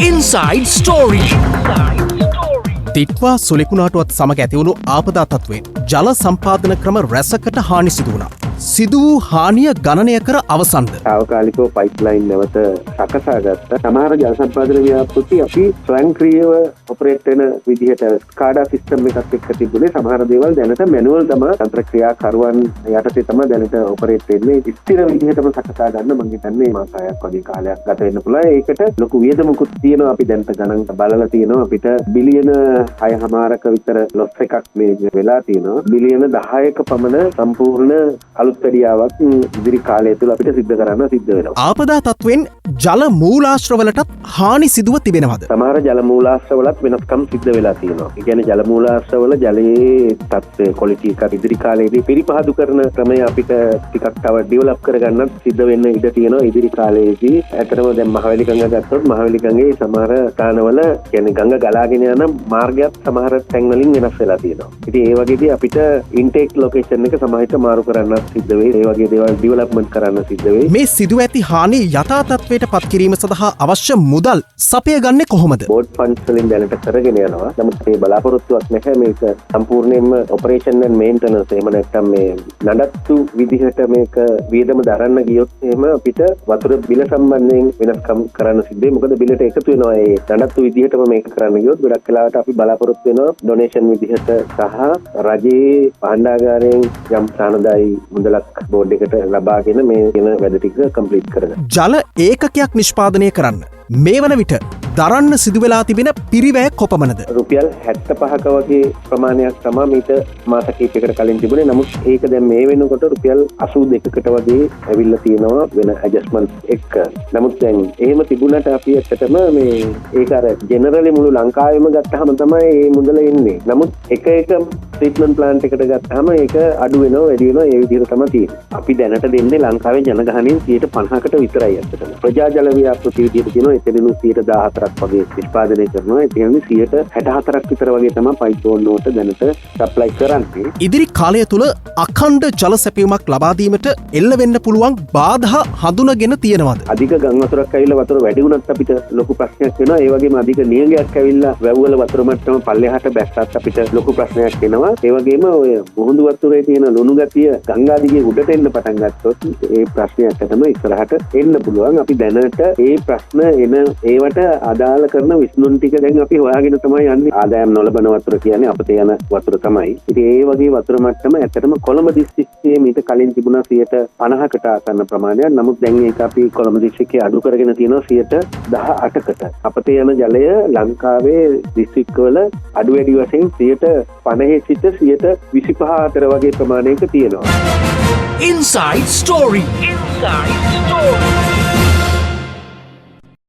Inside Story. දිට්වා සොලිකුණාටුවත් සමග ඇතිවුණු ආපදා තත්ත්වයෙන් ජල සම්පාදන ක්‍රම රැසකට හානි සිදු වුණා. සිදු වූ හානිය ගණනය කර අවසන්ද. තාවකාලිකව පයිප්ලයින් නැවත සකසා ගත්ත සමහර ජල සම්පාදන ව්‍යාපෘති අපි ස්වයංක්‍රීයව ඔපරේට් වෙන විදිහට ස්කාඩා සිස්ටම් එකක් එක්ක තිබුණේ. සමහර දේවල් දැනට මැනුවල් තමයි තන්ත්‍ර ක්‍රියාකරුවන් යටතේ තමයි දැනට ඔපරේට් වෙන්නේ. ස්ථිර විදිහටම සකසා ගන්න මම හිතන්නේ මාසයක් වගේ කාලයක් ගත වෙන්න පුළුවන්. ඒකට ලොකු වියදමකුත් තියෙනවා. අපි දැනට ගණන් බලලා තියෙනවා. අපිට බිලියන 6.5ක විතර ලොස් එකක් මේ වෙලා තියෙනවා. බිලියන 10ක පමණ සම්පූර්ණ අලුත් වැඩියාවක් ඉදිරි කාලය තුළ අපිට සිද්ධ කරන්න සිද්ධ වෙනවා. ආපදා තත්ත්වෙන් ජල මූලාශ්‍රවලටත් හානි සිදුව තිබෙනවද? සමහර ජල මූලාශ්‍රවලත් වෙනස්කම් සිද්ධ වෙලා තියෙනවා. ඒ කියන්නේ ජල මූලාශ්‍රවල ජලයේ තත්ත්වය ක්වොලිටි එක ඉදිරි කාලයේදී පිරිපහදු කරන ක්‍රමය අපිට ටිකක් තව ඩෙවලොප් කරගන්නත් සිද්ධ වෙන්න ඉඩ තියෙනවා ඉදිරි කාලයේදී. ඇත්තටම දැන් මහවැලි ගඟ ගත්තොත් මහවැලි ගඟේ සමහර ස්ථානවල කියන්නේ ගඟ ගලාගෙන යන මාර්ගයක් සමහර තැන් වලින් වෙනස් වෙලා තියෙනවා. ඉතින් ඒ වගේදී අපිට ඉන්ටේක් ලොකේෂන් එක සමහරට මාරු කරන්න සිද්ධ වෙයි. ඒ වගේ දේවල් ඩෙවලොප්මන්ට් කරන්න සිද්ධ වෙයි. මේ සිදුව ඇති හානි යථා තත්ත්වයට පත් කිරීම සඳහා අවශ්‍ය මුදල් සපය ගන්නේ කොහොමද? බෝඩ් ෆන්ඩ්ස් වලින් දැනට කරගෙන යනවා. නමුත් මේ බලාපොරොත්තුවක් නැහැ මේක සම්පූර්ණයෙන්ම ඔපරේෂන් ඇන්ඩ් මේන්ටනන්ස් එහෙම නැත්නම් මේ නඩත්තු විදිහට මේක වියදම දරන්න ගියොත් එහෙම අපිට වතුර බිල සම්බන්ධයෙන් වෙනස්කම් කරන්න සිද්ධ වෙයි. මොකද බිලට එකතු වෙනවා ඒ නඩත්තු විදිහටම මේක කරන්න ගියොත් ගොඩක් වෙලාවට අපි බලාපොරොත්තු වෙනවා ඩොනේෂන් විදිහට සහ රජයේ භාණ්ඩාගාරයෙන් යම් සානදායි මුදලක් බෝඩ් එකට ලබාගෙන මේ කියන වැඩ ටික කම්ප්ලීට් කරගන්න. ජල ඒකකයක් නිෂ්පාදනය කරන්න මේ වන විට දරන්න සිදුවෙලා තිබෙන පිරිවැය කොපමණද? රුපියල් 75ක වගේ ප්‍රමාණයක් තමයි මීට මාස කිහිපයකට කලින් තිබුණේ. නමුත් ඒක දැන් මේ වෙනකොට රුපියල් 82කට වගේ ඇවිල්ලා තියෙනවා වෙන ඇඩ්ජස්ට්මන්ට්ස් එක්ක. නමුත් දැන් එහෙම තිබුණාට අපි ඇත්තටම මේ ඒක අර ජෙනරලි මුළු ලංකාවෙම ගත්තාම තමයි මේ මුදල එන්නේ. නමුත් එක ට්‍රීට්මන්ට් ප්ලාන්ට් එකට ගත්තාම ඒක අඩු වෙනවා වැඩි වෙනවා ඒ විදිහට තමයි තියෙන්නේ. අපි දැනට දෙන්නේ ලංකාවේ ජනගහනයෙන් 50%කට විතරයි ඇත්තටම. ප්‍රජා ජල ව්‍යාපෘති විදිහට කියනවා එතනින් 14% වගේ නිෂ්පාදනය කරනවා. ඒ කියන්නේ 64% විතර වගේ තමයි පයිප් ඕන්වට දැනට සප්ලයි කරන්නේ. ඉදිරි කාලය තුල අඛණ්ඩ ජල සැපයීමක් ලබා දීමට එල්ල වෙන්න පුළුවන් බාධා හඳුනගෙන තියෙනවද? අධික ගම් වතුරක් ඇවිල්ලා වතුර වැඩි වුණත් අපිට ලොකු ප්‍රශ්නයක් වෙනවා. ඒ වගේම අධික නියඟයක් ඇවිල්ලා වැව්වල වතුර මට්ටම පල්ලෙහාට බැස්සත් අපිට ලොකු ප්‍රශ්නයක් වෙනවා. ඒ වගේම ඔය මුහුදු වතුරේ තියෙන ලුණු ගතිය ගංගා දිගේ උඩට එන්න පටන් ගත්තොත් ඒ ප්‍රශ්නයක් තමයි ඉස්සරහට එන්න පුළුවන්. අපි දැනට ඒ ප්‍රශ්න එන ඒවට අදාළ කරන විසඳුම් ටික දැන් අපි හොයාගෙන තමයි යන්නේ. ආදායම් නොලබන වතුර කියන්නේ අපත යන වතුර තමයි. ඉතින් ඒ වගේ වතුර මට්ටම ඇත්තටම කොළඹ දිස්ත්‍රික්කයේ මීට කලින් තිබුණා 50%කට ආසන්න ප්‍රමාණයක්. නමුත් දැන් ඒක අපි කොළඹ දිස්ත්‍රික්කයේ අඩු කරගෙන තියෙනවා 18%කට. අපත යන ජලය ලංකාවේ දිස්ත්‍රික්කවල අඩු වැඩි වශයෙන් 50% සිට 25% අතර වගේ ප්‍රමාණයක තියෙනවා. Inside Story. Inside Story.